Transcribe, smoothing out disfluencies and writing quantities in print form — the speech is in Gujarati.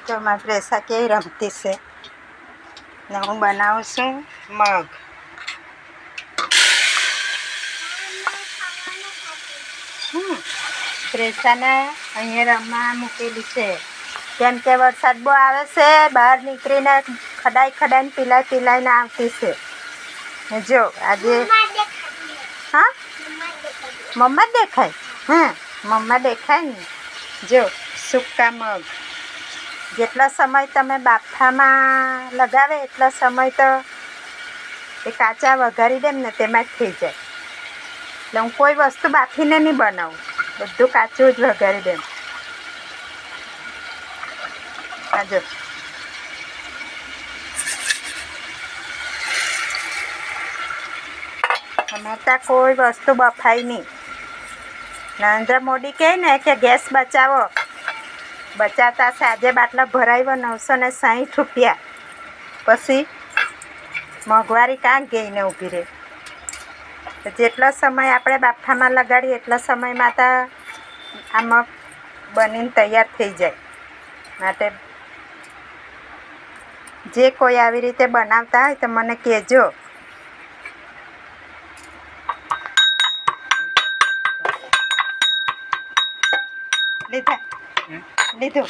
તો મારી પ્રેસા કેવી રમતી છે ને હું બનાવું છું મગ. પ્રેસાને અહીંયા રમવા મૂકેલી છે કેમ કે વરસાદ બહુ આવે છે. બહાર નીકળીને ખડાઈને પીલાઈને આવતી છે. જો આજે હા મમ્મા દેખાય મમ્મા દેખાય ને. જો સૂકા મગ જેટલો સમય તમે બાફામાં લગાવે એટલો સમય તો એ કાચા વઘારી દેમ ને તેમાં જ થઈ જાય. એટલે હું કોઈ વસ્તુ બાફીને નહીં બનાવું, બધું કાચું જ વઘારી દેમ. આ જો અમારે ત્યાં કોઈ વસ્તુ બફાય નહીં. નરેન્દ્ર મોદી કહે ને કે ગેસ બચાવો, બચાવતા છે. આજે બાટલો ભરાવ્યો 960 રૂપિયા. પછી મોંઘવારી ક્યાં ગઈને ઊભી રહે. જેટલો સમય આપણે બાફામાં લગાડીએ એટલા સમયમાં તો આ મગ બનીને તૈયાર થઈ જાય. માટે જે કોઈ આવી રીતે બનાવતા હોય તો મને કહેજો. લીધું